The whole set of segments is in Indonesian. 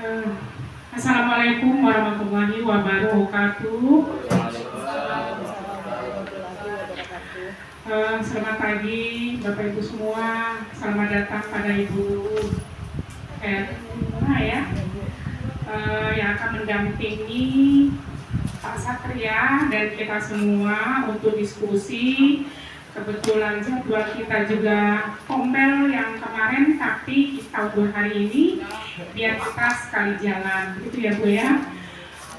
Eh, Assalamualaikum warahmatullahi wabarakatuh. Selamat pagi Bapak Ibu semua. Selamat datang pada Ibu Erna ya, yang akan mendampingi Pak Satria dan kita semua untuk diskusi. Kebetulan jadwal kita juga kompel yang kemarin, tapi kita untuk hari ini biar kita sekali jalan, gitu ya Bu ya.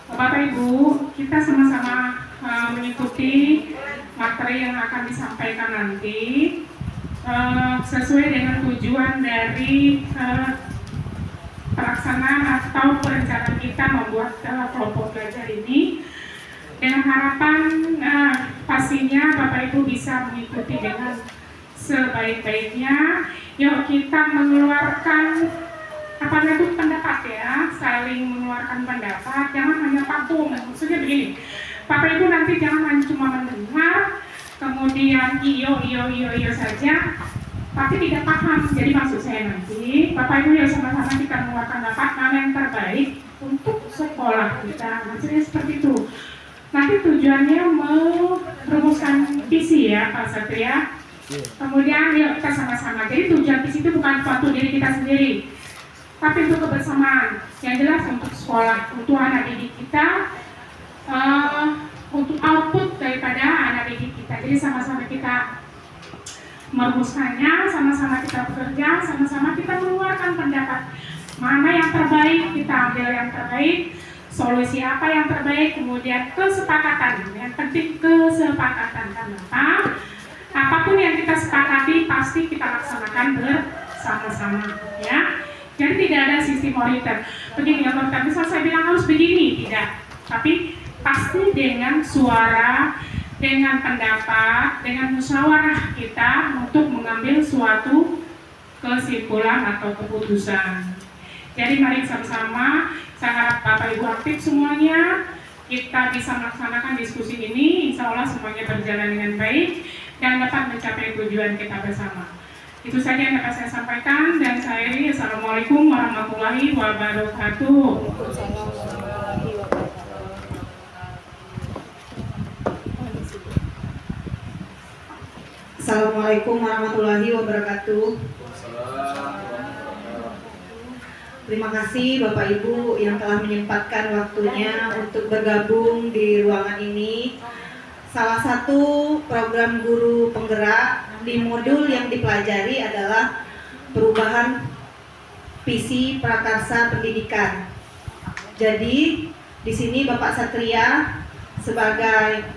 Bapak Ibu, kita sama-sama mengikuti materi yang akan disampaikan nanti sesuai dengan tujuan dari pelaksanaan atau perencanaan kita membuat kelompok belajar ini, dengan harapan pastinya Bapak Ibu bisa mengikuti dengan sebaik-baiknya. Yuk kita mengeluarkan itu pendapat ya, saling mengeluarkan pendapat, jangan hanya vakum. Maksudnya begini, Bapak Ibu nanti jangan cuma mendengar kemudian iyo saja tapi tidak paham. Jadi maksud saya nanti Bapak Ibu ya sama-sama kita mengeluarkan pendapat mana yang terbaik untuk sekolah kita. Maksudnya seperti itu. Nanti tujuannya merumuskan visi ya Pak Satria. Kemudian yuk kita sama-sama. Jadi tujuan visi itu bukan suatu diri kita sendiri, tapi untuk kebersamaan. Yang jelas untuk sekolah, untuk anak didik kita, untuk output daripada anak didik kita. Jadi sama-sama kita merumuskannya, sama-sama kita bekerja, sama-sama kita mengeluarkan pendapat mana yang terbaik, kita ambil yang terbaik, solusi apa yang terbaik, kemudian kesepakatan. Yang penting kesepakatan. Kenapa? Apapun yang kita sepakati pasti kita laksanakan bersama-sama ya. Jadi tidak ada sistem otoriter. Begini otoriter, misal saya bilang harus begini, tidak. Tapi pasti dengan suara, dengan pendapat, dengan musyawarah kita untuk mengambil suatu kesimpulan atau keputusan. Jadi mari sama-sama, saya harap Bapak Ibu aktif semuanya, kita bisa melaksanakan diskusi ini, insya Allah semuanya berjalan dengan baik dan dapat mencapai tujuan kita bersama. Itu saja yang dapat saya sampaikan dan saya ini Assalamualaikum warahmatullahi wabarakatuh. Assalamualaikum warahmatullahi wabarakatuh. Terima kasih Bapak Ibu yang telah menyempatkan waktunya untuk bergabung di ruangan ini. Salah satu program guru penggerak di modul yang dipelajari adalah perubahan visi prakarsa pendidikan. Jadi di sini Bapak Satria sebagai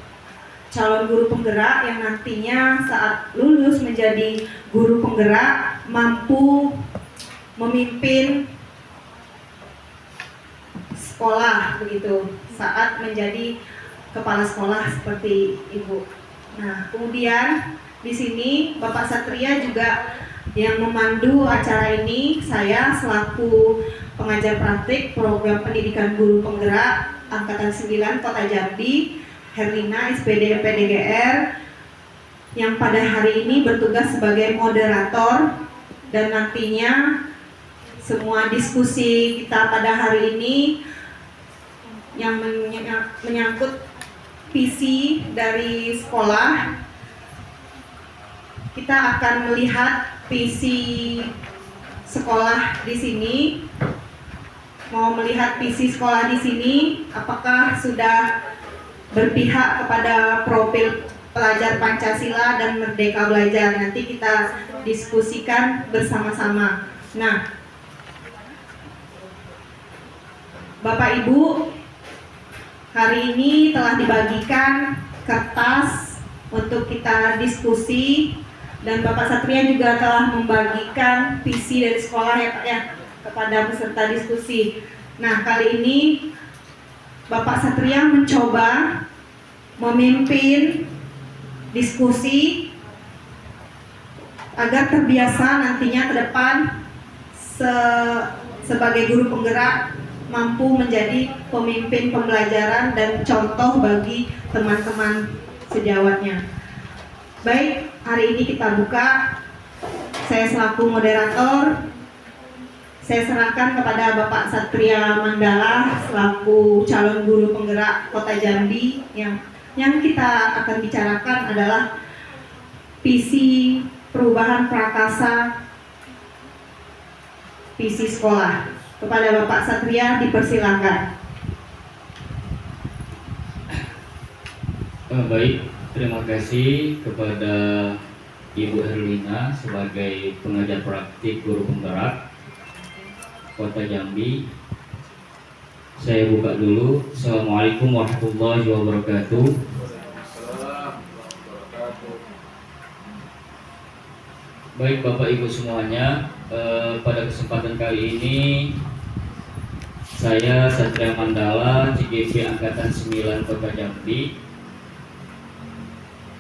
calon guru penggerak yang nantinya saat lulus menjadi guru penggerak mampu memimpin sekolah begitu saat menjadi kepala sekolah seperti Ibu. Nah, kemudian di sini Bapak Satria juga yang memandu acara ini, saya selaku pengajar praktik program pendidikan guru penggerak angkatan 9 Kota Jambi, Herlina SPD PDGR, yang pada hari ini bertugas sebagai moderator, dan nantinya semua diskusi kita pada hari ini yang menyangkut visi dari sekolah, kita akan melihat visi sekolah di sini. Mau melihat visi sekolah di sini, apakah sudah berpihak kepada profil pelajar Pancasila dan Merdeka Belajar? Nanti kita diskusikan bersama-sama. Nah, Bapak Ibu, hari ini telah dibagikan kertas untuk kita diskusi, dan Bapak Satria juga telah membagikan visi dari sekolah ya Pak ya kepada peserta diskusi. Nah, kali ini Bapak Satria mencoba memimpin diskusi agar terbiasa nantinya ke depan sebagai guru penggerak mampu menjadi pemimpin pembelajaran dan contoh bagi teman-teman sejawatnya. Baik, hari ini kita buka. Saya selaku moderator, Saya serahkan kepada Bapak Satria Mandala selaku calon guru penggerak Kota Jambi. Yang kita akan bicarakan adalah visi perubahan prakarsa visi sekolah. Kepada Bapak Satria dipersilakan. Baik, terima kasih kepada Ibu Herlina sebagai pengajar praktik guru penggerak Kota Jambi. Saya buka dulu. Assalamualaikum warahmatullahi wabarakatuh. Baik Bapak Ibu semuanya, pada kesempatan kali ini saya Satria Mandala, CGP Angkatan 9 Kota Jambi,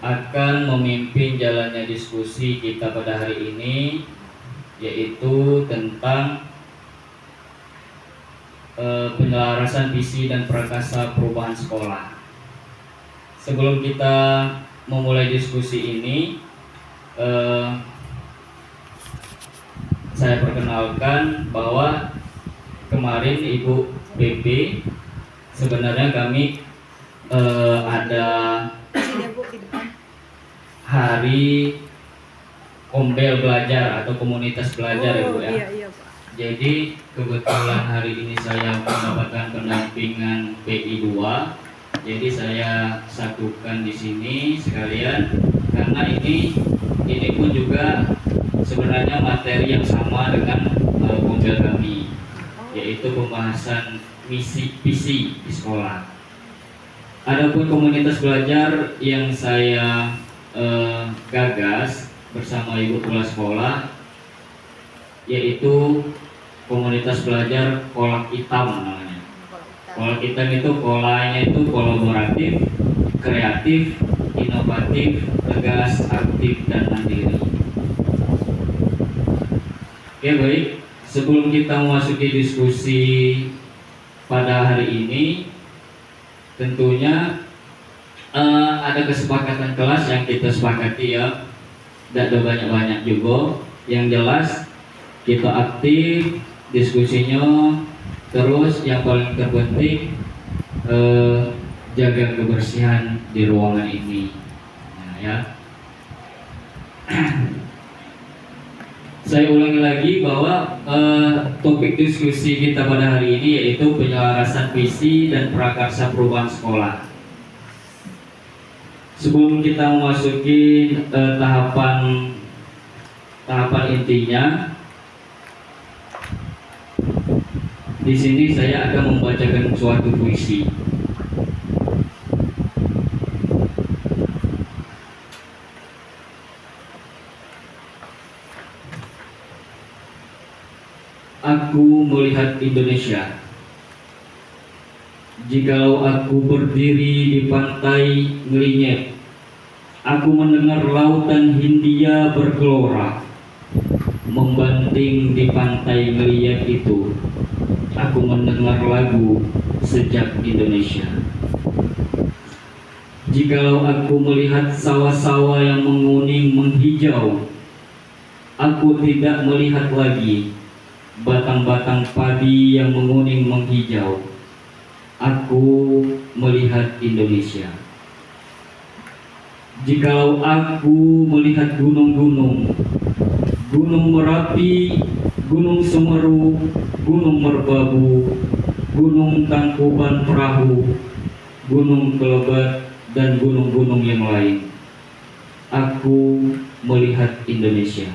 akan memimpin jalannya diskusi kita pada hari ini, yaitu tentang penyelarasan visi dan prakarsa perubahan sekolah. Sebelum kita memulai diskusi ini, saya perkenalkan bahwa kemarin Ibu BP sebenarnya kami ada hari Kombel belajar atau komunitas belajar ya Bu ya. Iya, Pak. Jadi kebetulan hari ini saya mendapatkan pendampingan PI 2. Jadi saya satukan di sini sekalian karena ini pun juga sebenarnya materi yang sama dengan Kombel kami, yaitu pembahasan misi visi di sekolah. Adapun komunitas belajar yang saya gagas bersama Ibu Kepala Sekolah, yaitu komunitas belajar Kolak Hitam namanya. Kolak Hitam itu polanya itu kolaboratif, kreatif, inovatif, tegas, aktif, dan mandiri. Oke baik, sebelum kita memasuki diskusi pada hari ini, tentunya ada kesepakatan kelas yang kita sepakati ya, tidak ada banyak-banyak juga. Yang jelas kita aktif diskusinya, terus yang paling terpenting jaga kebersihan di ruangan ini. Nah, ya. Saya ulangi lagi bahwa topik diskusi kita pada hari ini yaitu penyelarasan visi dan prakarsa perubahan sekolah. Sebelum kita memasuki tahapan intinya, di sini saya akan membacakan suatu puisi. Aku melihat Indonesia. Jikalau aku berdiri di pantai Ngelinyet, aku mendengar lautan Hindia bergelora. Membanting di pantai Ngelinyet itu, aku mendengar lagu Sejak Indonesia. Jikalau aku melihat sawah-sawah yang menguning menghijau, aku tidak melihat lagi batang-batang padi yang menguning menghijau. Aku melihat Indonesia. Jikalau aku melihat gunung-gunung, Gunung Merapi, Gunung Semeru, Gunung Merbabu, Gunung Tangkuban Perahu, Gunung Kelebat, dan gunung-gunung yang lain, aku melihat Indonesia.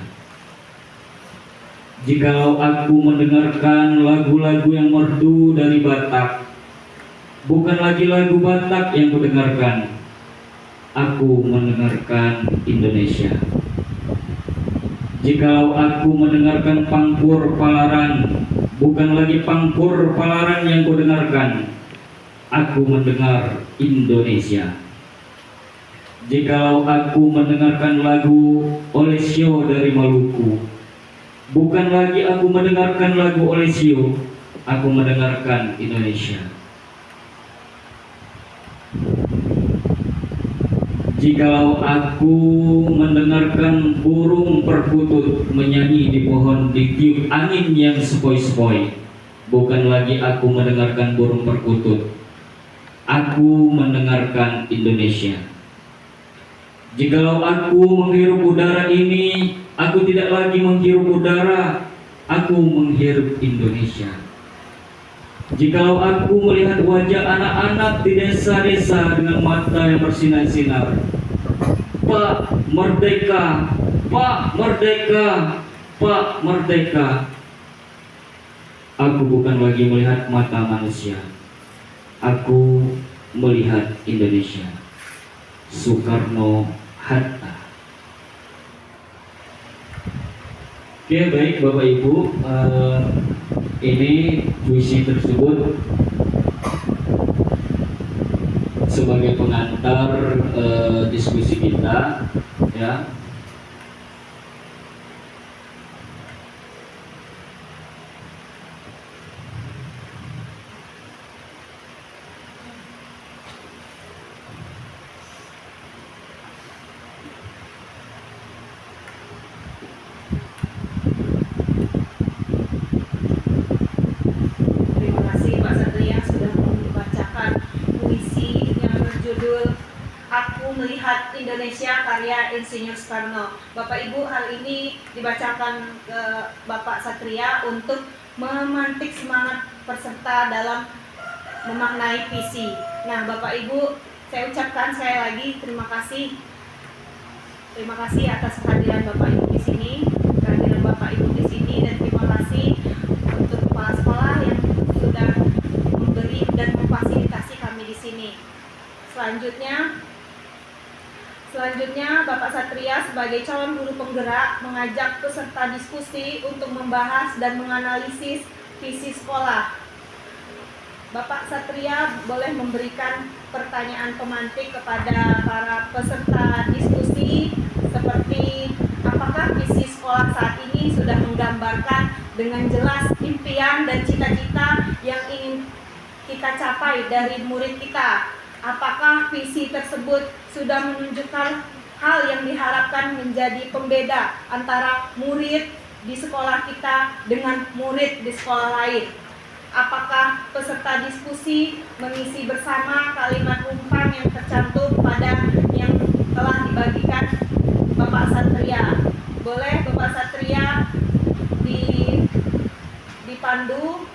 Jikalau aku mendengarkan lagu-lagu yang merdu dari Batak, bukan lagi lagu Batak yang kudengarkan, aku mendengarkan Indonesia. Jikalau aku mendengarkan pangkur Palaran, bukan lagi pangkur Palaran yang kudengarkan, aku mendengar Indonesia. Jikalau aku mendengarkan lagu Olesio dari Maluku, bukan lagi aku mendengarkan lagu Olesio, aku mendengarkan Indonesia. Jikalau aku mendengarkan burung perkutut menyanyi di pohon ditiup angin yang sepoi-sepoi, bukan lagi aku mendengarkan burung perkutut, aku mendengarkan Indonesia. Jikalau aku menghirup udara ini, aku tidak lagi menghirup udara, aku menghirup Indonesia. Jikalau aku melihat wajah anak-anak di desa-desa dengan mata yang bersinar-sinar, Pak Merdeka, Pak Merdeka, Pak Merdeka, aku bukan lagi melihat mata manusia, aku melihat Indonesia. Soekarno Hatta. Oke, baik Bapak Ibu, ini puisi tersebut sebagai pengantar diskusi kita, ya. Terima kasih Pak Satria sudah membacakan puisi yang berjudul Aku Melihat Indonesia karya Insinyur Soekarno. Bapak Ibu, hal ini dibacakan ke Bapak Satria untuk memantik semangat peserta dalam memaknai visi. Nah, Bapak Ibu, saya ucapkan sekali lagi terima kasih. Terima kasih atas kehadiran Bapak Ibu di sini, kehadiran Bapak Ibu di sini, dan terima kasih untuk kepala sekolah yang sudah memberi dan memfasilitasi kami di sini. Selanjutnya Bapak Satria sebagai calon guru penggerak mengajak peserta diskusi untuk membahas dan menganalisis visi sekolah. Bapak Satria boleh memberikan pertanyaan pemantik kepada para peserta diskusi seperti apakah visi sekolah saat ini sudah menggambarkan dengan jelas impian dan cita-cita yang ingin kita capai dari murid kita. Apakah visi tersebut sudah menunjukkan hal yang diharapkan menjadi pembeda antara murid di sekolah kita dengan murid di sekolah lain? Apakah peserta diskusi mengisi bersama kalimat umpan yang tercantum pada yang telah dibagikan Bapak Satria? Boleh Bapak Satria dipandu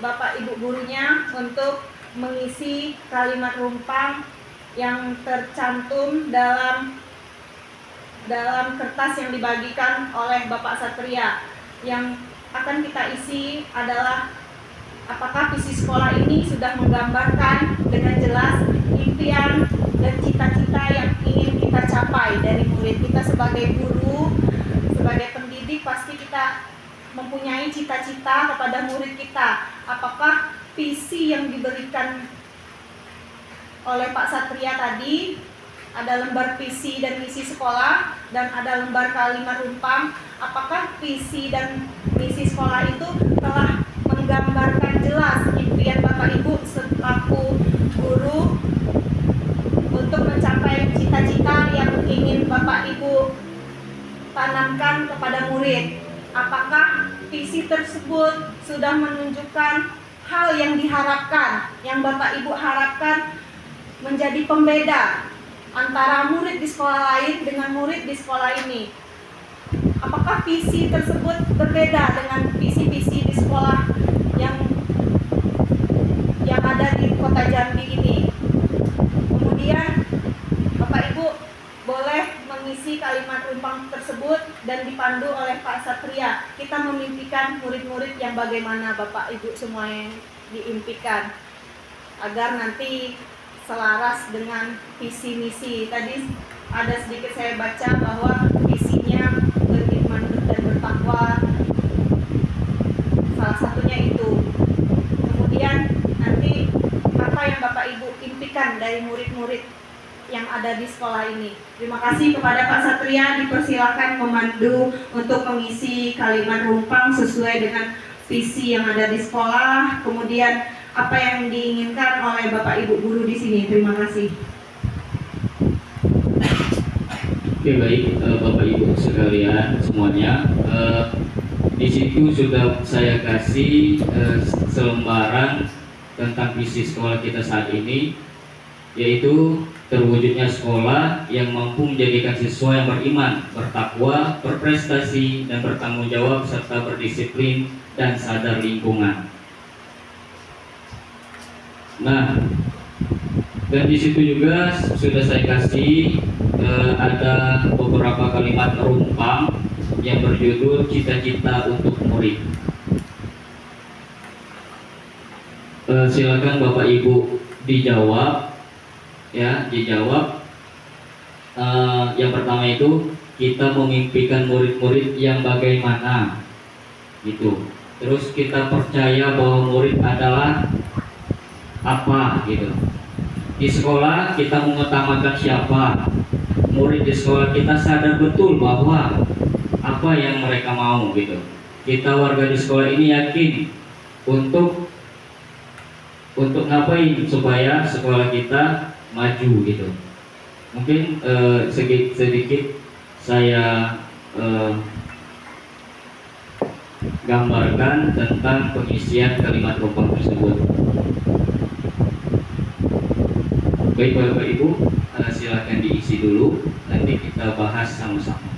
Bapak Ibu gurunya untuk mengisi kalimat rumpang yang tercantum dalam kertas yang dibagikan oleh Bapak Satria. Yang akan kita isi adalah apakah visi sekolah ini sudah menggambarkan dengan jelas impian dan cita-cita yang ingin kita capai dari murid kita. Sebagai guru, sebagai pendidik, pasti kita mempunyai cita-cita kepada murid kita. Apakah visi yang diberikan oleh Pak Satria tadi, ada lembar visi dan misi sekolah dan ada lembar kalimat rumpang, apakah visi dan misi sekolah itu telah menggambarkan jelas impian Bapak Ibu selaku guru untuk mencapai cita-cita yang ingin Bapak Ibu tanamkan kepada murid? Apakah visi tersebut sudah menunjukkan hal yang diharapkan, yang Bapak Ibu harapkan menjadi pembeda antara murid di sekolah lain dengan murid di sekolah ini? Apakah visi tersebut berbeda dengan visi-visi di sekolah yang ada di Kota Jambi ini? Kemudian Bapak Ibu boleh mengisi kalimat rumpang tersebut dan dipandu oleh Pak Satria. Kita memimpikan murid-murid yang bagaimana Bapak Ibu semua yang diimpikan, agar nanti selaras dengan visi misi. Tadi ada sedikit saya baca bahwa visinya beriman dan bertakwa, salah satunya itu. Kemudian nanti apa yang Bapak Ibu impikan dari murid-murid yang ada di sekolah ini? Terima kasih kepada Pak Satria, dipersilakan memandu untuk mengisi kalimat rumpang sesuai dengan visi yang ada di sekolah, kemudian apa yang diinginkan oleh Bapak Ibu guru di sini. Terima kasih. Oke, baik, Bapak Ibu sekalian semuanya, di situ sudah saya kasih selembaran tentang visi sekolah kita saat ini, yaitu terwujudnya sekolah yang mampu menjadikan siswa yang beriman, bertakwa, berprestasi, dan bertanggung jawab serta berdisiplin dan sadar lingkungan. Nah, dan di situ juga sudah saya kasih ada beberapa kalimat rumpang yang berjudul cita-cita untuk murid. Silakan Bapak Ibu dijawab, ya, dijawab. Yang pertama itu, kita memimpikan murid-murid yang bagaimana, gitu. Terus kita percaya bahwa murid adalah apa, gitu. Di sekolah kita mengutamakan siapa. Murid di sekolah kita sadar betul bahwa apa yang mereka mau, gitu. Kita warga di sekolah ini yakin untuk ngapain supaya sekolah kita maju, gitu. Mungkin sedikit saya gambarkan tentang pengisian kalimat rumpang tersebut. Baik Bapak Ibu, silakan diisi dulu, nanti kita bahas sama-sama.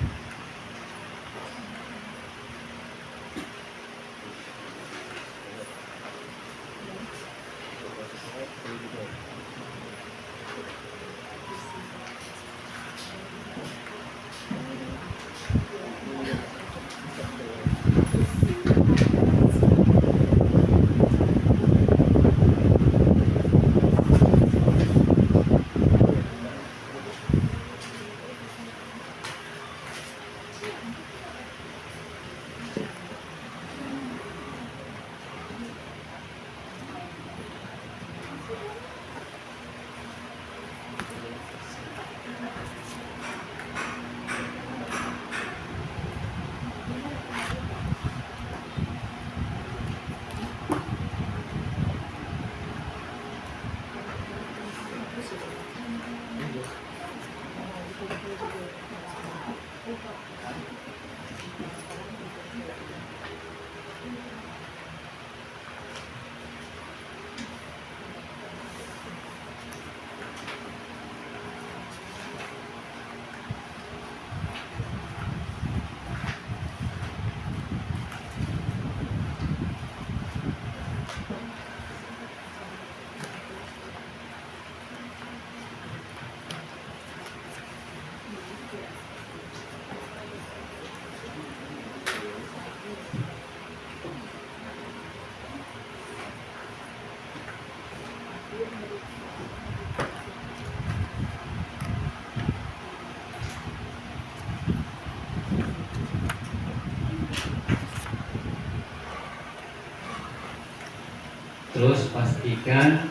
Terus pastikan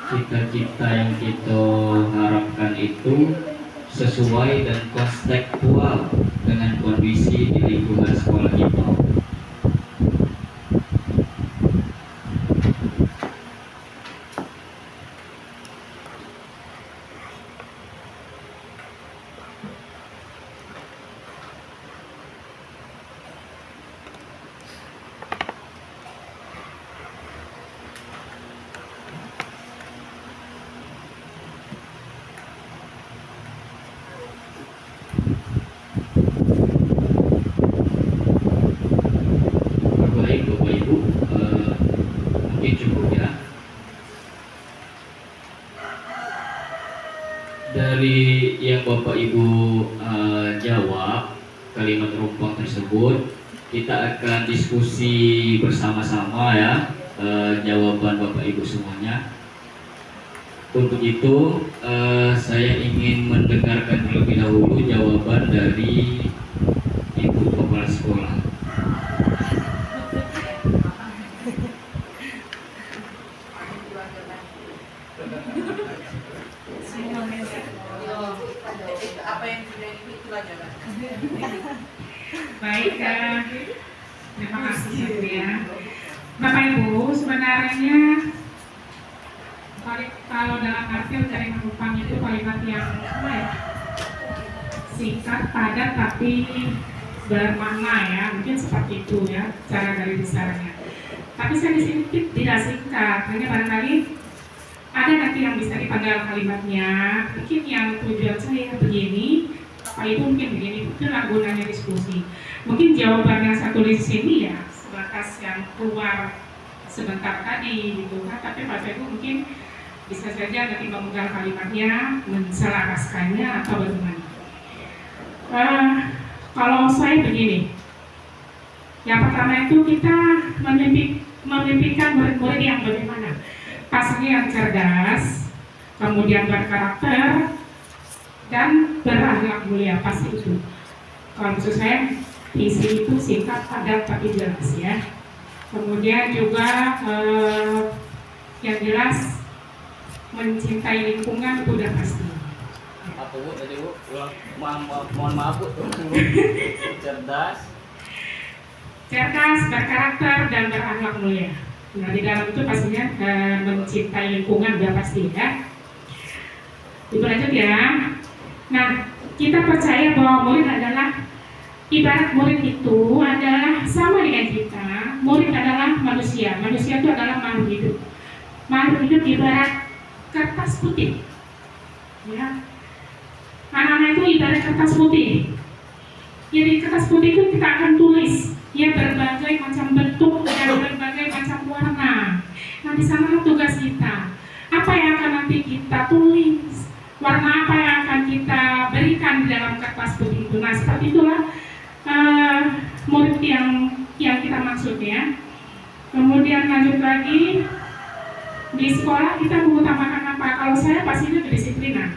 cita-cita yang kita harapkan itu sesuai dan kontekstual dengan kondisi di lingkungan sekolah kita. Baik Bapak Ibu, mungkin cukup ya. Dari yang Bapak Ibu jawab kalimat rumpang tersebut, kita akan diskusi bersama-sama ya, jawaban Bapak Ibu semuanya. Untuk itu saya ingin mendengarkan terlebih dahulu jawaban dari Ibu Kepala Sekolah. Apa yang sudah itu aja kan? Baik, terima kasih ya. Bapak Ibu, sebenarnya kalau dalam arti mencari penumpang itu kalimat yang apa ya? singkat, padat, tapi bermakna ya, mungkin seperti itu ya cara dari besarnya. Tapi saya di sini tidak singkat, hanya barangkali ada nanti yang bisa dipanggal kalimatnya. Mungkin yang tujuan saya begini, apa itu mungkin begini, itulah gunanya diskusi. Mungkin jawaban yang saya tulis di sini ya sebatas yang keluar sebentar tadi gitu kan, tapi Bapak Ibu mungkin bisa saja nanti memenggal kalimatnya, menselaraskannya atau bagaimana. Kalau saya begini, yang pertama itu kita memimpikan murid-murid yang bagaimana? Pastinya yang cerdas, kemudian berkarakter, dan berakhlak mulia, pasti itu. Kalau maksud saya, visi itu singkat, padat, tapi jelas ya. Kemudian juga yang jelas mencintai lingkungan itu udah pasti. Apa Bu? Tadi Bu, mohon maaf Bu. Cerdas, berkarakter, dan berakhlak mulia. Nah, di dalam itu pastinya mencintai lingkungan udah pasti ya. Itu lanjut ya. Nah, kita percaya bahwa murid adalah, ibarat murid itu adalah sama dengan kita. Murid adalah manusia. Manusia itu adalah makhluk hidup. Makhluk hidup ibarat kertas putih. Ya. Anak-anak itu ibarat kertas putih. Jadi kertas putih itu kita akan tulis ya berbagai macam bentuk dan berbagai macam warna. Nah, di sana tugas kita. Apa yang akan nanti kita tulis? Warna apa yang akan kita berikan di dalam kertas putih itu? Nah, seperti itulah murid yang kita maksud ya. Kemudian lanjut lagi, di sekolah kita mengutamakan apa? Kalau saya pastinya kedisiplinan,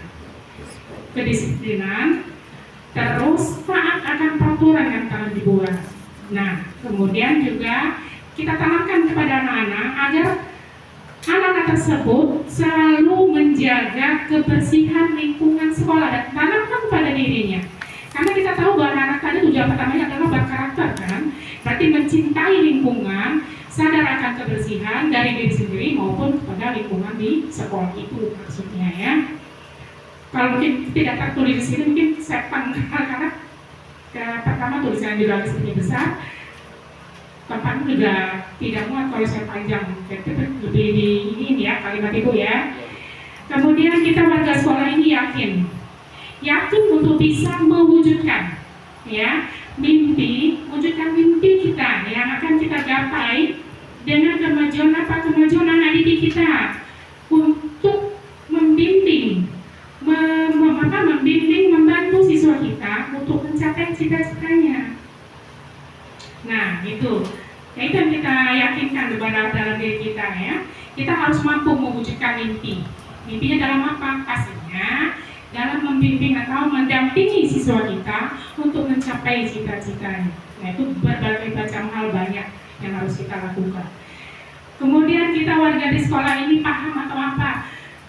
terus taat akan peraturan yang telah dibuat. Nah, kemudian juga kita tanamkan kepada anak-anak agar anak-anak tersebut selalu menjaga kebersihan lingkungan sekolah dan tanamkan kepada dirinya. Karena kita tahu bahwa anak-anak tadi tujuan pertamanya adalah berkarakter kan, berarti mencintai lingkungan, sadar akan kebersihan dari diri sendiri maupun kepada lingkungan di sekolah itu maksudnya ya. Kalau mungkin tidak tertulis di sini mungkin saya panggal karena pertama tulisan juga sedikit besar, tempatnya juga tidak muat kalau saya panjang, jadi lebih di ini ya kalimat itu ya. Kemudian kita warga sekolah ini yakin untuk bisa mewujudkan ya wujudkan mimpi kita yang akan kita gapai dengan kemajuan anak didik kita untuk membimbing membantu siswa kita untuk mencapai cita-citanya. Nah, itu yang kita yakinkan dalam diri kita ya. Kita harus mampu mewujudkan mimpi. Mimpinya dalam apa? Pastinya dalam membimbing atau mendampingi siswa kita untuk mencapai cita-citanya. Nah, itu berbagai macam hal banyak yang harus kita lakukan. Kemudian kita warga di sekolah ini paham atau apa?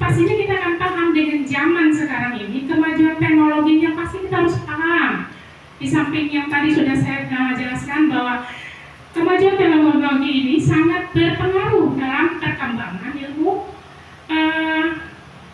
Pastinya kita akan paham dengan zaman sekarang ini, kemajuan teknologinya pasti kita harus paham. Di samping yang tadi sudah saya jelaskan bahwa kemajuan teknologi ini sangat berpengaruh dalam perkembangan ilmu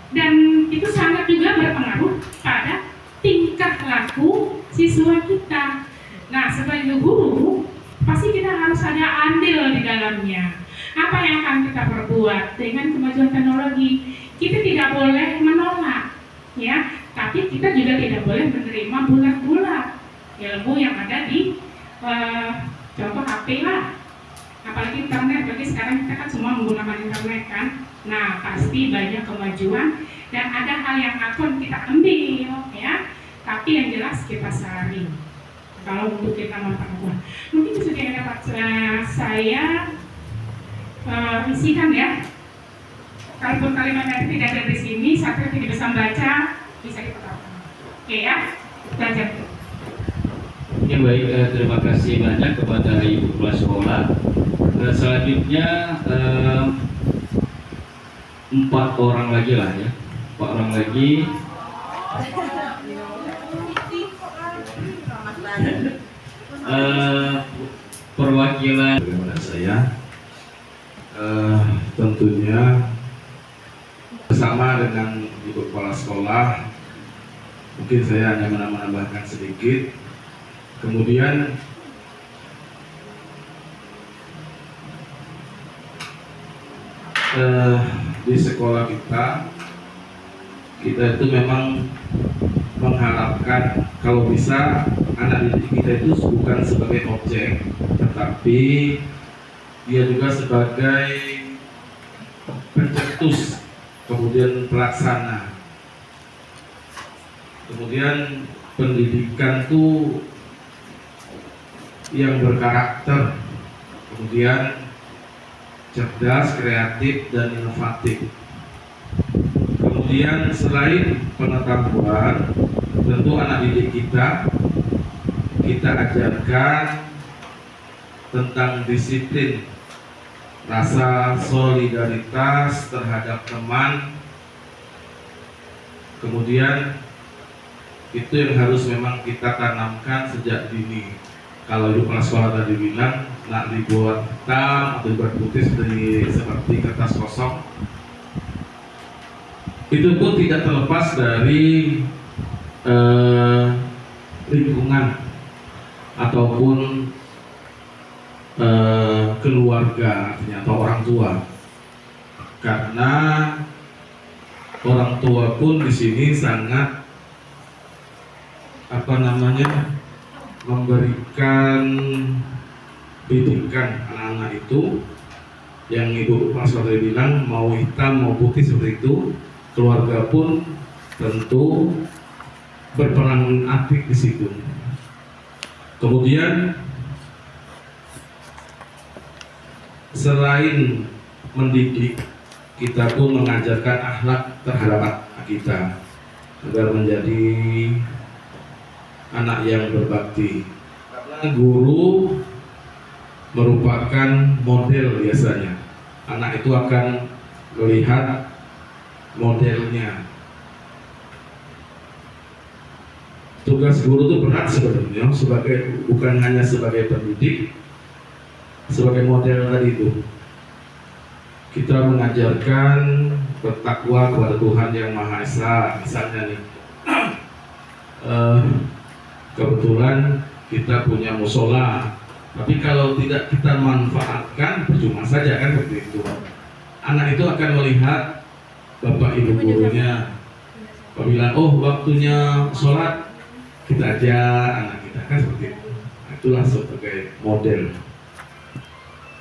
dan itu sangat juga berpengaruh pada tingkah laku siswa kita. Nah, sebagai guru pasti kita harus ada andil di dalamnya. Apa yang akan kita perbuat dengan kemajuan teknologi? Kita tidak boleh menolak, ya. Tapi kita juga tidak boleh menerima bulat-bulat ilmu yang ada di contoh HP lah. Apalagi internet, bagi sekarang kita kan semua menggunakan internet kan. Nah, pasti banyak kemajuan dan ada hal yang akan kita ambil, ya. Tapi yang jelas kita saring. Kalau untuk kita memperkuat, mungkin itu sudah dapat saya isikan ya. Kalaupun kalimatnya tidak ada di sini, saya tidak bisa membaca, bisa diketahui. Oke ya, belajar. Oke, baik, terima kasih banyak kepada Ibu Kepala Sekolah. Selanjutnya 4 orang lagi lah ya, 4 orang lagi. Perwakilan bagaimana saya tentunya bersama dengan Ibu Kepala Sekolah Mungkin saya hanya menambahkan sedikit. Kemudian di sekolah kita itu memang mengharapkan kalau bisa anak didik kita itu bukan sebagai objek, tetapi dia juga sebagai pencetus, kemudian pelaksana. Kemudian pendidikan itu yang berkarakter, kemudian cerdas, kreatif, dan inovatif. Kemudian selain pengetahuan, tentu anak didik kita ajarkan tentang disiplin, rasa solidaritas terhadap teman. Kemudian itu yang harus memang kita tanamkan sejak dini. Kalau di kepala sekolah tadi bilang nak dibuat hitam atau dibuat putih seperti kertas kosong, itu pun tidak terlepas dari lingkungan ataupun keluarga, artinya atau orang tua. Karena orang tua pun di sini sangat memberikan didikan anak-anak itu, yang Ibu Mas Wadri bilang mau hitam mau putih seperti itu. Keluarga pun tentu berperan aktif di situ. Kemudian selain mendidik, kita pun mengajarkan akhlak terhadap anak kita agar menjadi anak yang berbakti. Karena guru merupakan model biasanya. Anak itu akan melihat modelnya. Tugas guru itu berat sebenarnya, bukan hanya sebagai pendidik, sebagai model tadi itu. Kita mengajarkan bertakwa kepada Tuhan Yang Maha Esa, misalnya nih. Kebetulan kita punya musola, tapi kalau tidak kita manfaatkan percuma saja kan seperti itu. Anak itu akan melihat bapak ibu gurunya, apabila waktunya sholat kita ajak anak kita kan seperti itu. Itulah sebagai model.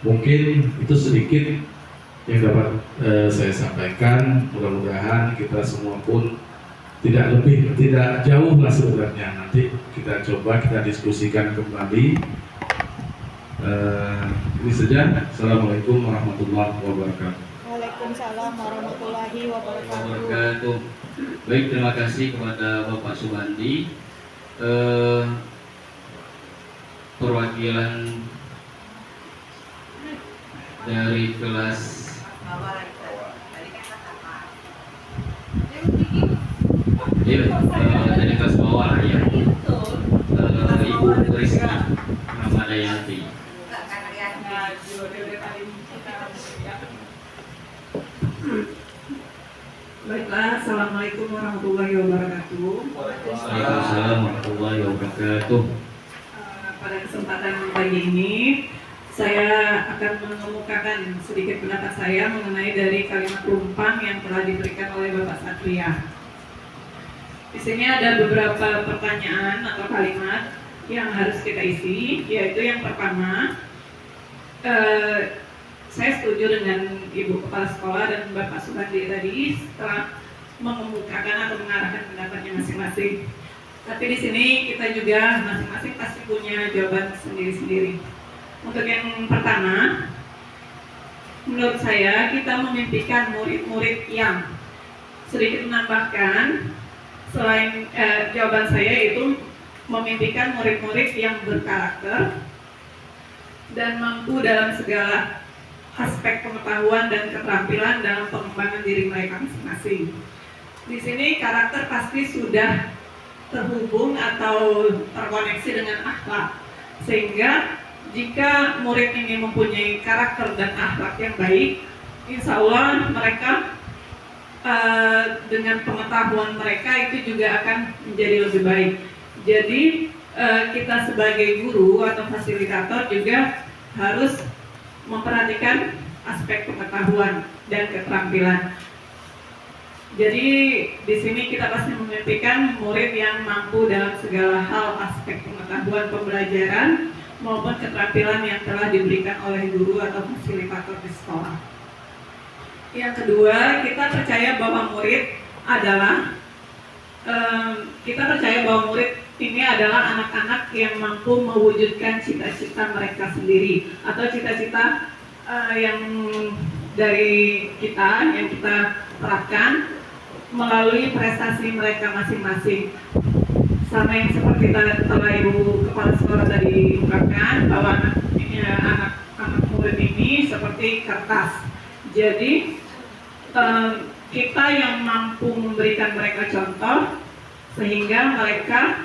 Mungkin itu sedikit yang dapat saya sampaikan. Mudah-mudahan kita semua pun tidak jauh lah sebenarnya. Nanti kita coba kita diskusikan kembali. Ini saja. Assalamualaikum warahmatullahi wabarakatuh. Waalaikumsalam warahmatullahi wabarakatuh. Baik, terima kasih kepada Bapak Subandi. Perwakilan dari kelas dari kelas bawah ya, Ibu Rizky Ramadayati. Baiklah, Assalamualaikum warahmatullahi wabarakatuh. Waalaikumsalam warahmatullahi wabarakatuh. Pada kesempatan pagi ini, saya akan mengemukakan sedikit pendapat saya mengenai dari kalimat rumpang yang telah diberikan oleh Bapak Satria. Di sini ada beberapa pertanyaan atau kalimat yang harus kita isi, yaitu yang pertama, saya setuju dengan Ibu Kepala Sekolah dan Bapak Subandi tadi setelah mengemukakan atau mengarahkan pendapatnya masing-masing. Tapi di sini kita juga masing-masing pasti punya jawaban sendiri-sendiri. Untuk yang pertama, menurut saya kita memimpikan murid-murid yang, sedikit menambahkan, selain jawaban saya itu memimpikan murid-murid yang berkarakter dan mampu dalam segala aspek pengetahuan dan keterampilan dalam pengembangan diri mereka masing-masing. Di sini karakter pasti sudah terhubung atau terkoneksi dengan akhlak, sehingga jika murid ini mempunyai karakter dan akhlak yang baik, insya Allah mereka dengan pengetahuan mereka itu juga akan menjadi lebih baik. Jadi kita sebagai guru atau fasilitator juga harus memperhatikan aspek pengetahuan dan keterampilan. Jadi di sini kita pasti memimpikan murid yang mampu dalam segala hal aspek pengetahuan pembelajaran maupun keterampilan yang telah diberikan oleh guru atau fasilitator di sekolah. Yang kedua, kita percaya bahwa murid ini adalah anak-anak yang mampu mewujudkan cita-cita mereka sendiri atau cita-cita yang dari kita yang kita terapkan melalui prestasi mereka masing-masing. Sama yang seperti telah Ibu Kepala Sekolah tadi ungkapkan bahwa anak murid ini seperti kertas. Jadi kita yang mampu memberikan mereka contoh sehingga mereka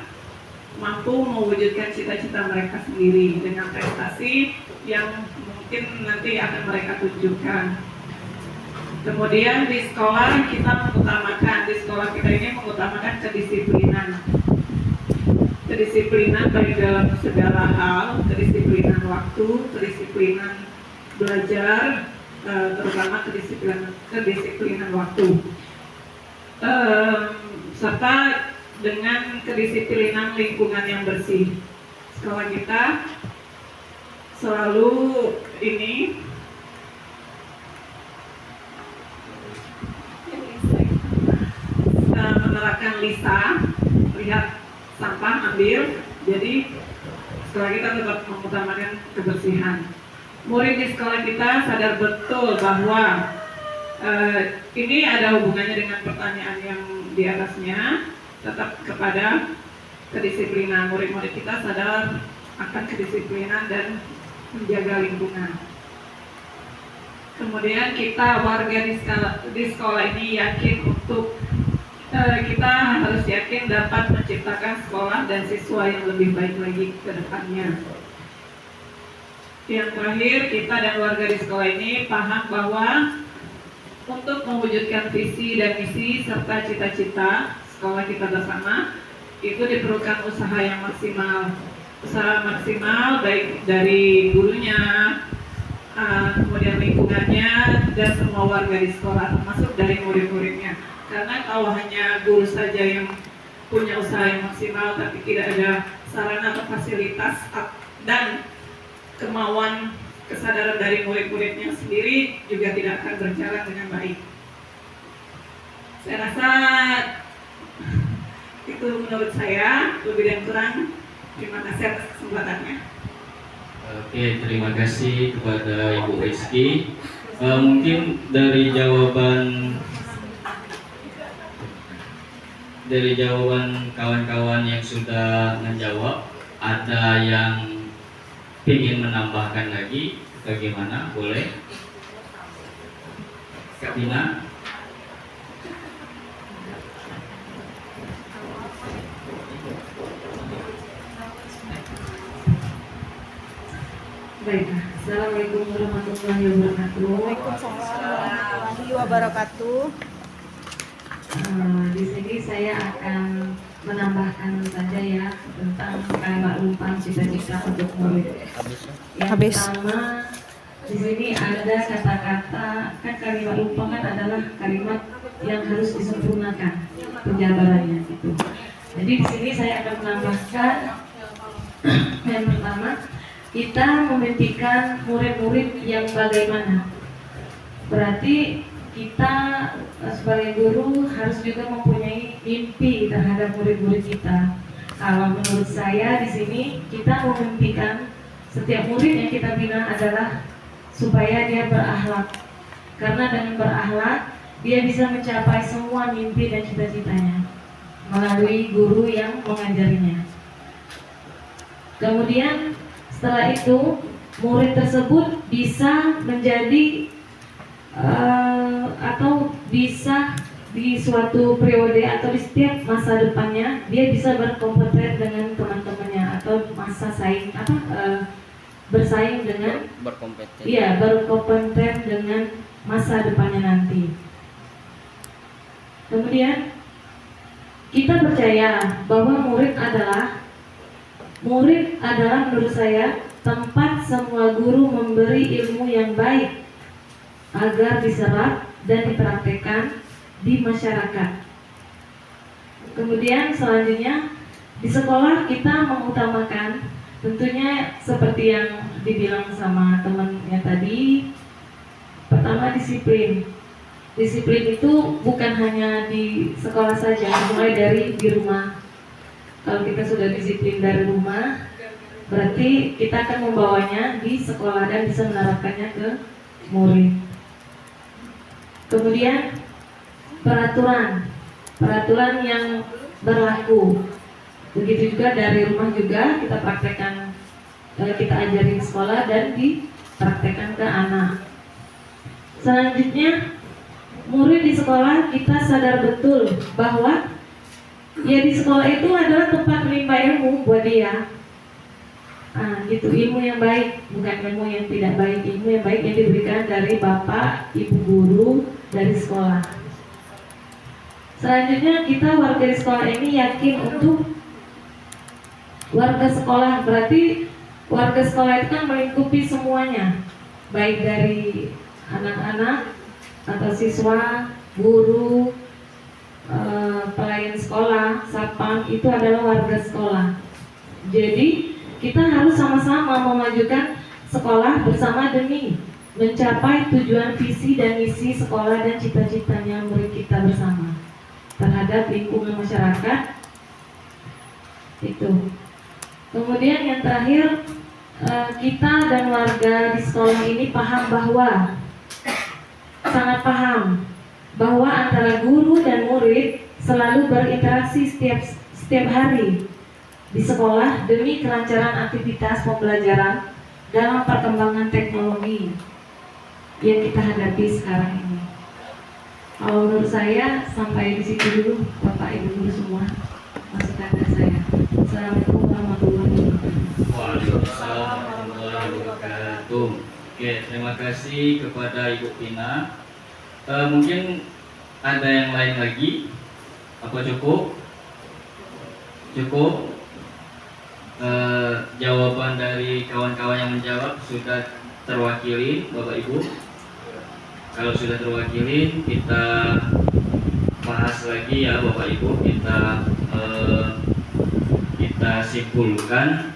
mampu mewujudkan cita-cita mereka sendiri dengan prestasi yang mungkin nanti akan mereka tunjukkan. Kemudian di sekolah di sekolah kita ini mengutamakan kedisiplinan baik dalam segala hal, kedisiplinan waktu, kedisiplinan belajar, terutama kedisiplinan waktu, serta dengan kedisiplinan lingkungan yang bersih. Sekolah kita selalu menerapkan LISA, lihat sampah ambil. Jadi sekolah kita tetap mengutamakan kebersihan. Murid di sekolah kita sadar betul bahwa ini ada hubungannya dengan pertanyaan yang di atasnya, tetap kepada kedisiplinan. Murid-murid kita sadar akan kedisiplinan dan menjaga lingkungan. Kemudian kita warga di sekolah ini yakin kita harus yakin dapat menciptakan sekolah dan siswa yang lebih baik lagi ke depannya. Yang terakhir, kita dan warga di sekolah ini paham bahwa untuk mewujudkan visi dan misi serta cita-cita sekolah kita bersama itu diperlukan usaha yang maksimal. Usaha maksimal baik dari gurunya, kemudian lingkungannya, dan semua warga di sekolah, termasuk dari murid-muridnya. Karena kalau hanya guru saja yang punya usaha yang maksimal tapi tidak ada sarana atau fasilitas dan kemauan kesadaran dari murid-muridnya sendiri juga tidak akan berjalan dengan baik. Saya rasa itu menurut saya, lebih dan kurang. Terima kasih atas kesempatannya. Oke, terima kasih kepada Ibu Rizky. Mungkin dari jawaban kawan-kawan yang sudah menjawab, ada yang ingin menambahkan lagi, bagaimana? Boleh? Kak Dina? Baiklah, Assalamualaikum warahmatullahi wabarakatuh. Warahmatullahi wabarakatuh. Di sini saya akan menambahkan saja ya tentang kalimat lumpang cita-cita untuk murid. Yang pertama, di sini ada kata-kata, kan kalimat lumpang kan adalah kalimat yang harus disempurnakan penjabarannya gitu. Jadi di sini saya akan menambahkan yang pertama, kita memimpikan murid-murid yang bagaimana. Berarti kita sebagai guru harus juga mempunyai mimpi terhadap murid-murid kita. Kalau menurut saya di sini kita memimpikan setiap murid yang kita bina adalah supaya dia berakhlak. Karena dengan berakhlak dia bisa mencapai semua mimpi dan cita-citanya melalui guru yang mengajarinya. Kemudian setelah itu murid tersebut bisa menjadi atau bisa di suatu periode atau di setiap masa depannya dia bisa berkompeten dengan teman-temannya atau bersaing dengan berkompeten dengan masa depannya nanti. Kemudian kita percaya bahwa murid adalah menurut saya tempat semua guru memberi ilmu yang baik agar diserap dan dipraktekkan di masyarakat. Kemudian selanjutnya di sekolah kita mengutamakan tentunya seperti yang dibilang sama temannya tadi, pertama disiplin. Disiplin itu bukan hanya di sekolah saja, mulai dari di rumah. Kalau kita sudah disiplin dari rumah, berarti kita akan membawanya di sekolah dan bisa menerapkannya ke murid. Kemudian peraturan yang berlaku. Begitu juga dari rumah juga kita praktekkan, kita ajarin di sekolah dan dipraktekkan ke anak. Selanjutnya, murid di sekolah kita sadar betul bahwa ya di sekolah itu adalah tempat menimba ilmu buat dia. Gitu, ilmu yang baik, bukan ilmu yang tidak baik, ilmu yang baik yang diberikan dari bapak, ibu guru dari sekolah. Selanjutnya kita warga di sekolah ini yakin untuk warga sekolah, berarti warga sekolah itu kan melingkupi semuanya, baik dari anak-anak atau siswa, guru, pelayan sekolah, satpam, itu adalah warga sekolah. Jadi kita harus sama-sama memajukan sekolah bersama demi mencapai tujuan visi dan misi sekolah dan cita-citanya murid kita bersama terhadap lingkungan masyarakat itu. Kemudian yang terakhir, kita dan warga di sekolah ini sangat paham bahwa antara guru dan murid selalu berinteraksi setiap hari di sekolah demi kelancaran aktivitas pembelajaran dalam perkembangan teknologi yang kita hadapi sekarang ini. Kalau menurut saya sampai di situ dulu, Bapak Ibu guru semua, masukan dari saya. Assalamualaikum warahmatullahi wabarakatuh. Waalaikumsalam warahmatullahi wabarakatuh. Oke, terima kasih kepada Ibu Tina. Mungkin ada yang lain lagi? Apa cukup? Cukup? Jawaban dari kawan-kawan yang menjawab sudah terwakili, Bapak Ibu. Kalau sudah terwakili, kita bahas lagi ya, Bapak Ibu. Kita simpulkan.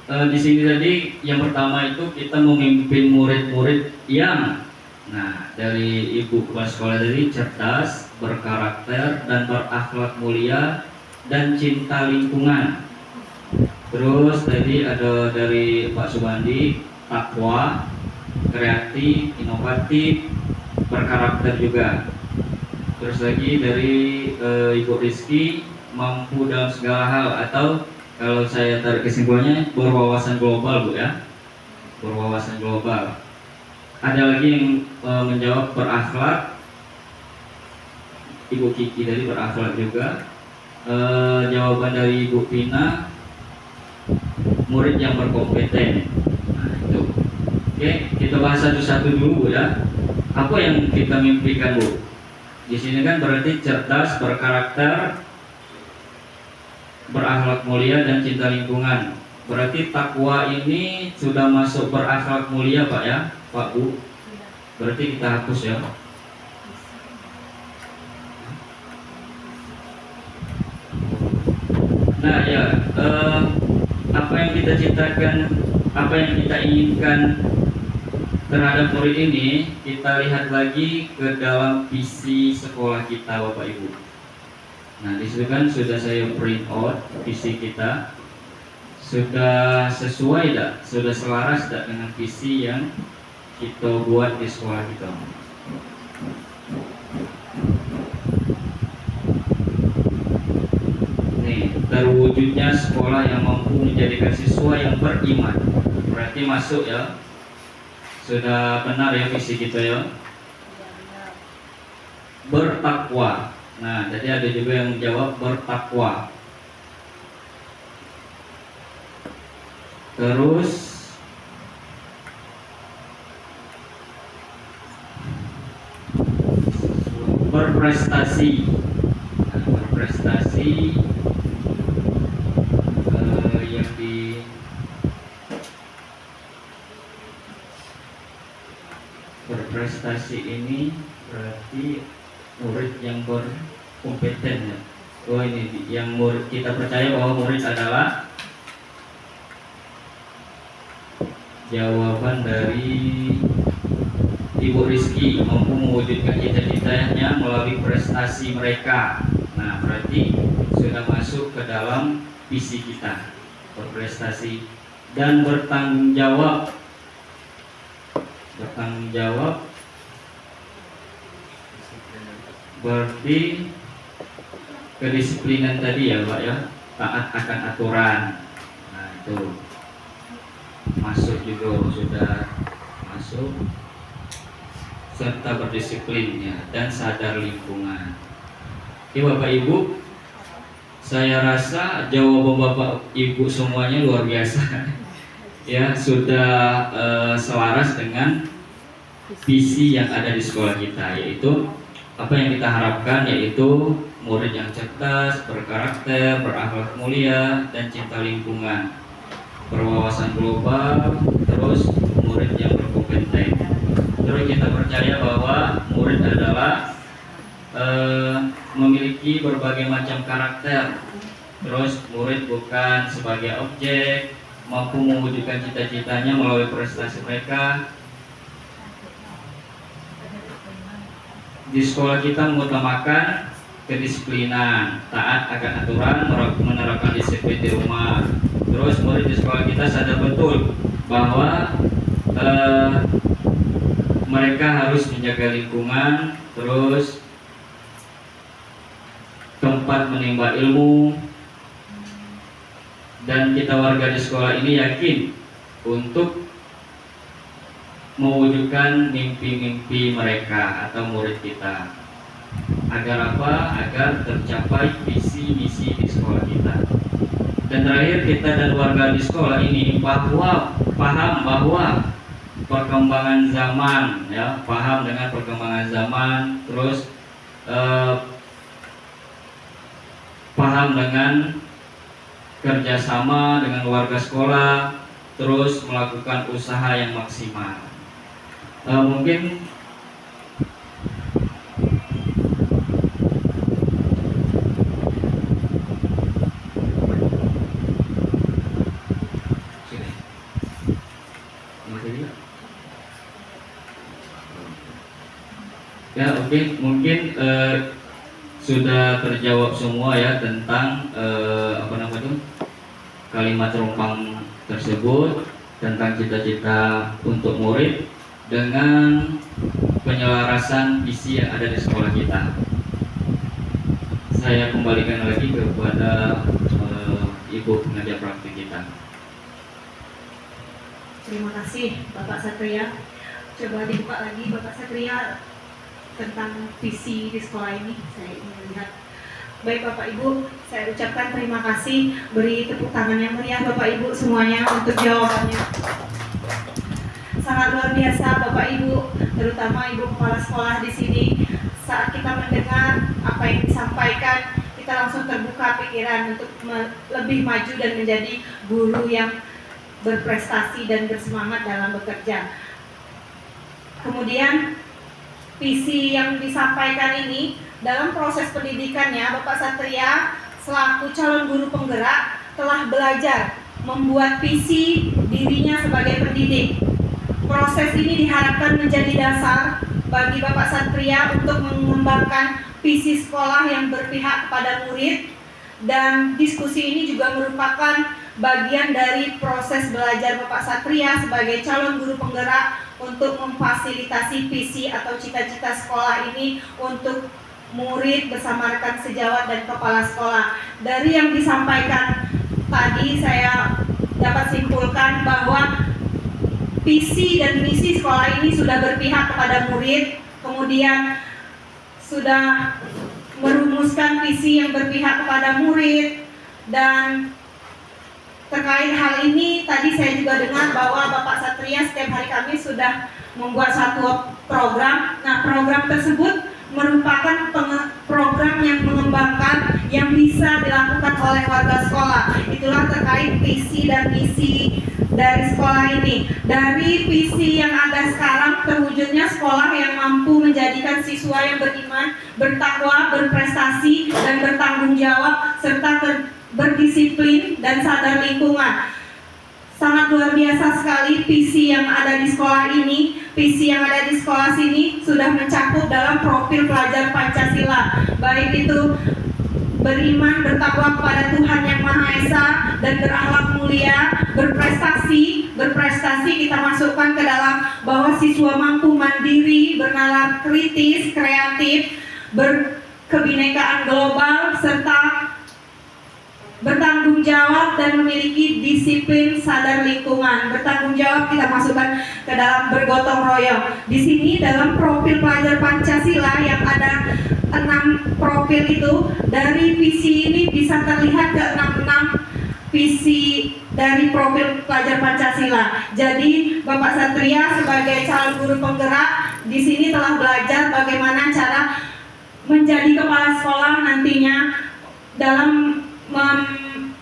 Di sini tadi yang pertama itu kita memimpin murid-murid yang, dari Ibu Kepala Sekolah tadi cerdas, berkarakter dan berakhlak mulia dan cinta lingkungan. Terus tadi ada dari Pak Subandi, takwa, kreatif, inovatif, berkarakter juga. Terus lagi dari Ibu Rizky, mampu dalam segala hal, atau kalau saya tarik kesimpulannya berwawasan global, Bu ya. Berwawasan global. Ada lagi yang menjawab berakhlak, Ibu Kiki tadi berakhlak juga. Jawaban dari Ibu Pina, murid yang berkompeten. Itu. Oke, kita bahas satu-satu dulu, Bu ya. Apa yang kita mimpikan, Bu? Di sini kan berarti cerdas, berkarakter, berakhlak mulia dan cinta lingkungan. Berarti takwa ini sudah masuk berakhlak mulia, Pak ya, Pak Bu. Berarti kita hapus ya. Nah ya, apa yang kita citakan, apa yang kita inginkan terhadap murid ini, kita lihat lagi ke dalam visi sekolah kita, Bapak Ibu. Nah, disitu kan sudah saya print out visi kita. Sudah sesuai tidak? Sudah selaras tidak dengan visi yang kita buat di sekolah kita? Nih, terwujudnya sekolah yang mampu menjadikan siswa yang beriman. Berarti masuk ya. Sudah benar ya visi kita ya. Bertakwa. Nah, jadi ada juga yang menjawab bertakwa. Terus berprestasi. Nah, berprestasi yang di berprestasi ini berarti murid yang berkompeten ya. Oh ini yang murid, kita percaya bahwa murid adalah jawaban dari Ibu Rizky mampu mewujudkan cita-citanya melalui prestasi mereka. Nah berarti sudah masuk ke dalam visi kita, berprestasi dan bertanggung jawab. Bertanggung jawab berarti kedisiplinan tadi ya Pak ya, taat akan aturan. Nah itu masuk juga, sudah masuk, serta berdisiplinnya dan sadar lingkungan. Oke Bapak Ibu, saya rasa jawaban Bapak Ibu semuanya luar biasa ya, sudah selaras dengan visi yang ada di sekolah kita, yaitu apa yang kita harapkan, yaitu murid yang cerdas, berkarakter, berakhlak mulia, dan cinta lingkungan, berwawasan global, terus murid yang berkompeten. Terus kita percaya bahwa murid adalah memiliki berbagai macam karakter. Terus murid bukan sebagai objek, mampu mewujudkan cita-citanya melalui prestasi mereka. Di sekolah kita mengutamakan kedisiplinan, taat akan aturan, menerapkan disiplin di rumah. Terus murid di sekolah kita sadar betul bahwa mereka harus menjaga lingkungan, terus tempat menimba ilmu, dan kita warga di sekolah ini yakin untuk mewujudkan mimpi-mimpi mereka atau murid kita. Agar apa? Agar tercapai visi misi di sekolah kita. Dan terakhir, kita dan warga di sekolah ini paham bahwa perkembangan zaman ya, paham dengan perkembangan zaman, terus paham dengan kerjasama dengan warga sekolah, terus melakukan usaha yang maksimal. Mungkin ya, oke, mungkin sudah terjawab semua ya tentang kalimat rompang tersebut, tentang cita-cita untuk murid dengan penyelarasan visi yang ada di sekolah kita. Saya kembalikan lagi kepada Ibu pengajar praktik kita. Terima kasih Bapak Satria. Coba dibuka lagi Bapak Satria tentang visi di sekolah ini. Saya ingin melihat. Baik Bapak Ibu, saya ucapkan terima kasih. Beri tepuk tangan yang meriah Bapak Ibu semuanya untuk jawabannya. Sangat luar biasa Bapak Ibu, terutama Ibu Kepala Sekolah di sini. Saat kita mendengar apa yang disampaikan, kita langsung terbuka pikiran untuk lebih maju dan menjadi guru yang berprestasi dan bersemangat dalam bekerja. Kemudian visi yang disampaikan ini dalam proses pendidikannya, Bapak Satria selaku calon guru penggerak telah belajar membuat visi dirinya sebagai pendidik. Proses ini diharapkan menjadi dasar bagi Bapak Satria untuk mengembangkan visi sekolah yang berpihak kepada murid, dan diskusi ini juga merupakan bagian dari proses belajar Bapak Satria sebagai calon guru penggerak untuk memfasilitasi visi atau cita-cita sekolah ini untuk murid bersama rekan sejawat dan kepala sekolah. Dari yang disampaikan tadi, saya dapat simpulkan bahwa visi dan misi sekolah ini sudah berpihak kepada murid, kemudian sudah merumuskan visi yang berpihak kepada murid. Dan terkait hal ini, tadi saya juga dengar bahwa Bapak Satria setiap hari Kamis sudah membuat satu program. Nah, program tersebut merupakan program yang mengembangkan yang bisa dilakukan oleh warga sekolah. Itulah terkait visi dan misi dari sekolah ini. Dari visi yang ada sekarang terwujudnya sekolah yang mampu menjadikan siswa yang beriman, bertakwa, berprestasi, dan bertanggung jawab, serta berdisiplin dan sadar lingkungan. Sangat luar biasa sekali visi yang ada di sekolah ini. Visi yang ada di sekolah sini sudah mencakup dalam profil pelajar Pancasila, baik itu beriman, bertakwa kepada Tuhan Yang Maha Esa, dan berakhlak mulia, berprestasi kita masukkan ke dalam bahwa siswa mampu mandiri, bernalar kritis, kreatif, berkebinekaan global, serta bertanggung jawab dan memiliki disiplin sadar lingkungan. Bertanggung jawab kita masukkan ke dalam bergotong royong. Di sini dalam profil pelajar Pancasila yang ada 6 profil itu, dari visi ini bisa terlihat ke 6 visi dari profil pelajar Pancasila. Jadi Bapak Satria sebagai calon guru penggerak di sini telah belajar bagaimana cara menjadi kepala sekolah nantinya dalam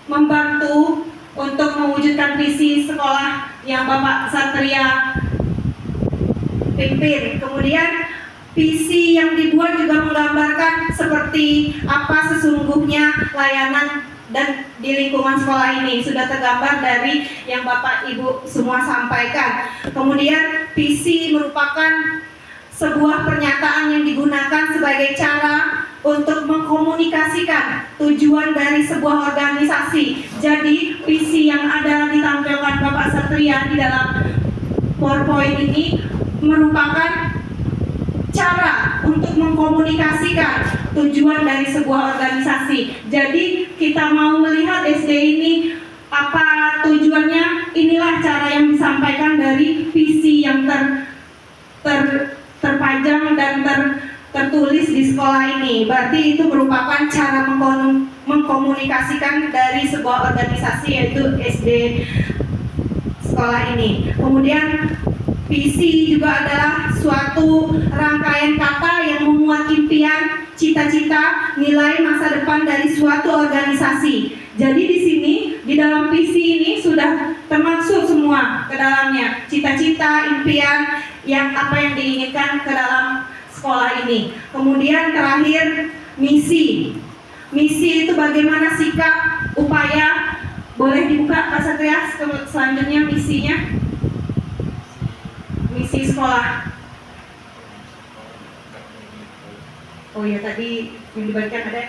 membantu untuk mewujudkan visi sekolah yang Bapak Satria pimpin. Kemudian visi yang dibuat juga menggambarkan seperti apa sesungguhnya layanan dan di lingkungan sekolah ini sudah tergambar dari yang Bapak Ibu semua sampaikan. Kemudian visi merupakan sebuah pernyataan yang digunakan sebagai cara untuk mengkomunikasikan tujuan dari sebuah organisasi. Jadi visi yang ada ditampilkan Bapak Satria di dalam PowerPoint ini merupakan cara untuk mengkomunikasikan tujuan dari sebuah organisasi. Jadi kita mau melihat SD ini apa tujuannya, inilah cara yang disampaikan dari visi yang terpajang dan tertulis di sekolah ini. Berarti itu merupakan cara mengkomunikasikan dari sebuah organisasi, yaitu SD sekolah ini. Kemudian visi juga adalah suatu rangkaian kata yang memuat impian, cita-cita, nilai masa depan dari suatu organisasi. Jadi di sini di dalam visi ini sudah termasuk semua ke dalamnya, cita-cita, impian, yang apa yang diinginkan ke dalam sekolah ini. Kemudian terakhir misi. Misi itu bagaimana sikap, upaya. Boleh dibuka Pak Satria selanjutnya misinya. Misi sekolah. Oh ya, tadi yang dibagikan ada.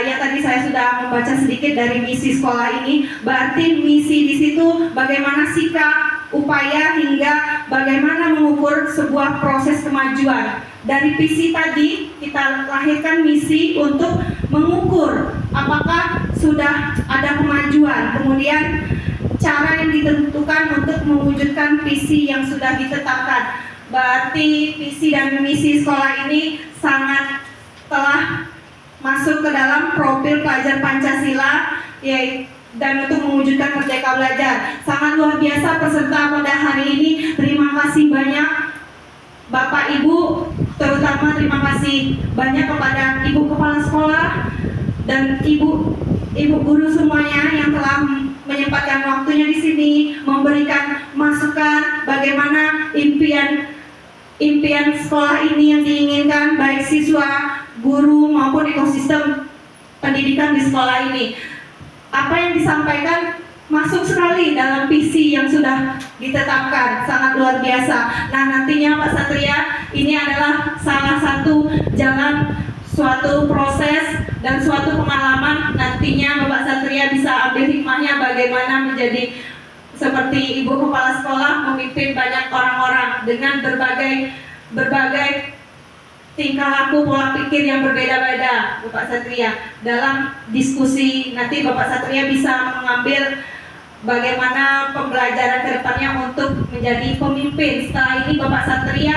Ya tadi saya sudah membaca sedikit dari misi sekolah ini. Berarti misi di situ bagaimana sikap, upaya, hingga bagaimana mengukur sebuah proses kemajuan. Dari visi tadi kita lahirkan misi untuk mengukur apakah sudah ada kemajuan. Kemudian cara yang ditentukan untuk mewujudkan visi yang sudah ditetapkan. Berarti visi dan misi sekolah ini sangat telah masuk ke dalam profil pelajar Pancasila, yaitu dan untuk mewujudkan Merdeka Belajar. Sangat luar biasa peserta pada hari ini. Terima kasih banyak Bapak Ibu, terutama terima kasih banyak kepada Ibu Kepala Sekolah dan Ibu guru semuanya yang telah menyempatkan waktunya di sini, memberikan masukan bagaimana impian sekolah ini yang diinginkan baik siswa, guru maupun ekosistem pendidikan di sekolah ini. Apa yang disampaikan masuk sekali dalam visi yang sudah ditetapkan, sangat luar biasa. Nah, nantinya Pak Satria, ini adalah salah satu jalan suatu proses dan suatu pengalaman. Nantinya Bapak Satria bisa ambil hikmahnya bagaimana menjadi seperti Ibu Kepala Sekolah, memimpin banyak orang-orang dengan berbagai tingkah laku, pola pikir yang berbeda-beda. Bapak Satria dalam diskusi nanti Bapak Satria bisa mengambil bagaimana pembelajaran kedepannya untuk menjadi pemimpin. Setelah ini Bapak Satria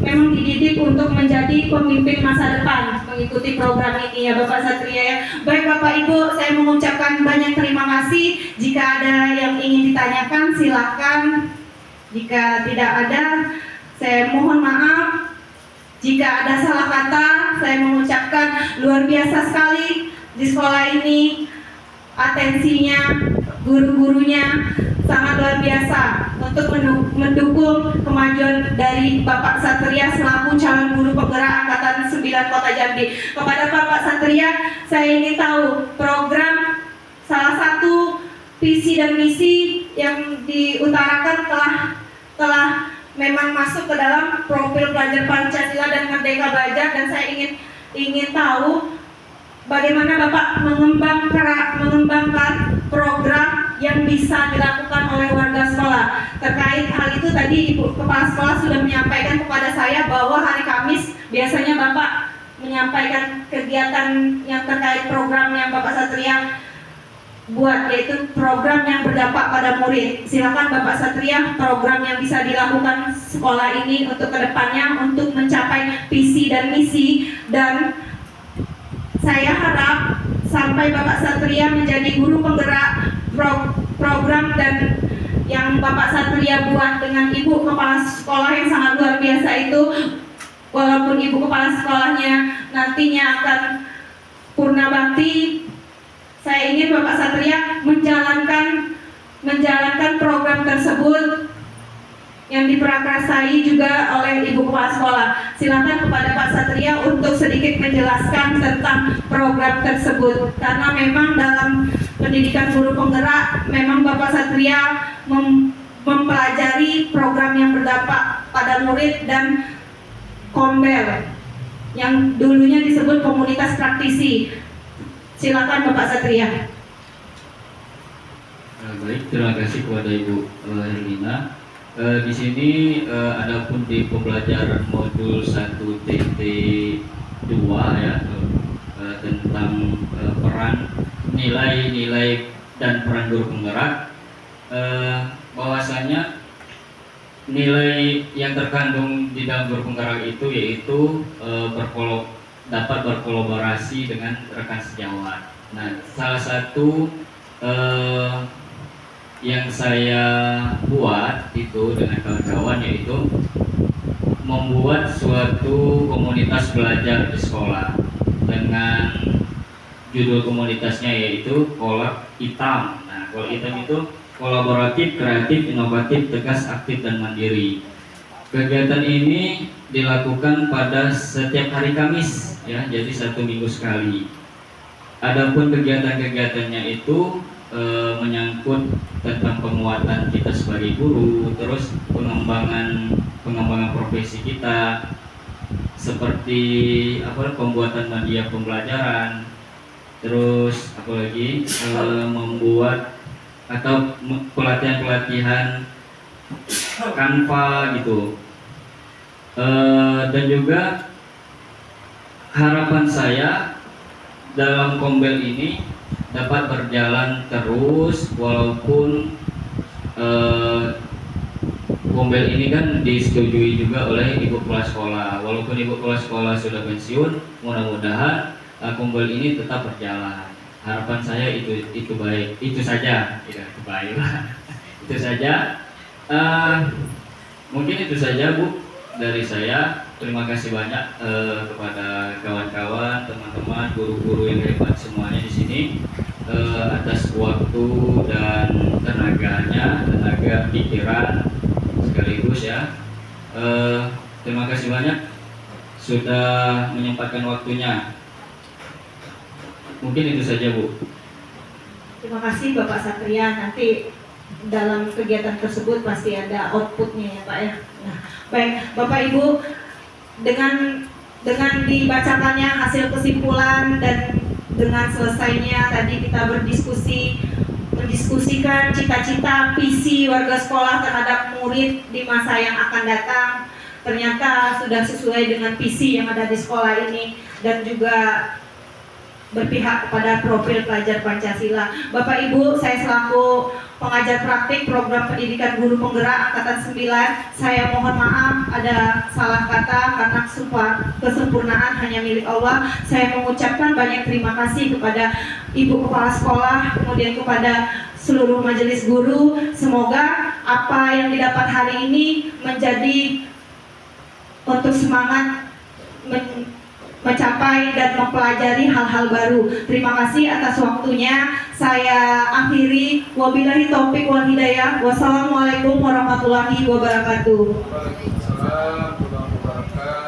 memang dididik untuk menjadi pemimpin masa depan, mengikuti program ini ya Bapak Satria ya. Baik Bapak Ibu, saya mengucapkan banyak terima kasih. Jika ada yang ingin ditanyakan silakan. Jika tidak ada, saya mohon maaf. Jika ada salah kata, saya mengucapkan luar biasa sekali di sekolah ini. Atensinya, guru-gurunya sangat luar biasa untuk mendukung kemajuan dari Bapak Satria selaku calon guru penggerak Angkatan 9 Kota Jambi. Kepada Bapak Satria, saya ingin tahu program salah satu visi dan misi yang diutarakan telah memang masuk ke dalam profil pelajar Pancasila dan Merdeka Belajar, dan saya ingin tahu bagaimana Bapak mengembangkan program yang bisa dilakukan oleh warga sekolah. Terkait hal itu tadi Ibu Kepala Sekolah sudah menyampaikan kepada saya bahwa hari Kamis biasanya Bapak menyampaikan kegiatan yang terkait program yang Bapak Satria buat, yaitu program yang berdampak pada murid. Silakan Bapak Satria, program yang bisa dilakukan sekolah ini untuk kedepannya untuk mencapai visi dan misi. Dan saya harap sampai Bapak Satria menjadi guru penggerak program dan yang Bapak Satria buat dengan Ibu Kepala Sekolah yang sangat luar biasa itu, walaupun Ibu Kepala Sekolahnya nantinya akan purna bakti, saya ingin Bapak Satria menjalankan program tersebut yang diprakarsai juga oleh Ibu Kepala Sekolah. Silakan kepada Pak Satria untuk sedikit menjelaskan tentang program tersebut, karena memang dalam pendidikan guru penggerak memang Bapak Satria mempelajari program yang berdampak pada murid dan kombel yang dulunya disebut komunitas praktisi. Silakan Bapak Satria. Baik, terima kasih kepada Ibu Herlina. Di sini adapun di pembelajaran modul 1.2 ya, tentang peran nilai-nilai dan peran guru penggerak, bahwasanya nilai yang terkandung di dalam guru penggerak itu yaitu dapat berkolaborasi dengan rekan sejawat. Nah, salah satu yang saya buat itu dengan kawan-kawan yaitu membuat suatu komunitas belajar di sekolah dengan judul komunitasnya yaitu Kolab Hitam. Nah, Kolab Hitam itu kolaboratif, kreatif, inovatif, tegas, aktif, dan mandiri. Kegiatan ini dilakukan pada setiap hari Kamis, ya, jadi 1 minggu sekali. Adapun kegiatan-kegiatannya itu menyangkut tentang penguatan kita sebagai guru, terus pengembangan profesi kita, seperti pembuatan media pembelajaran, terus apalagi membuat atau pelatihan Canva gitu. Dan juga harapan saya dalam kombel ini dapat berjalan terus, walaupun kombel ini kan disetujui juga oleh Ibu Kepala Sekolah. Walaupun Ibu Kepala Sekolah sudah pensiun, mudah-mudahan kombel ini tetap berjalan. Harapan saya itu baik, itu saja, tidak baik lah. Itu saja. Mungkin itu saja Bu dari saya. Terima kasih banyak kepada kawan-kawan, teman-teman, guru-guru yang hebat semuanya di sini atas waktu dan tenaga pikiran sekaligus ya. Terima kasih banyak sudah menyempatkan waktunya. Mungkin itu saja Bu. Terima kasih Bapak Satria. Nanti dalam kegiatan tersebut pasti ada outputnya ya Pak ya. Nah, baik Bapak Ibu, dengan dibacakannya hasil kesimpulan dan dengan selesainya tadi kita mendiskusikan cita-cita visi warga sekolah terhadap murid di masa yang akan datang, ternyata sudah sesuai dengan visi yang ada di sekolah ini dan juga berpihak kepada profil pelajar Pancasila. Bapak Ibu, saya selaku pengajar praktik program pendidikan guru penggerak Angkatan 9, saya mohon maaf ada salah kata karena kesempurnaan hanya milik Allah. Saya mengucapkan banyak terima kasih kepada Ibu Kepala Sekolah, kemudian kepada seluruh majelis guru. Semoga apa yang didapat hari ini menjadi untuk semangat mencapai dan mempelajari hal-hal baru. Terima kasih atas waktunya. Saya akhiri. Wabillahi taufik wal hidayah. Wassalamualaikum warahmatullahi wabarakatuh. Waalaikumsalam warahmatullahi wabarakatuh.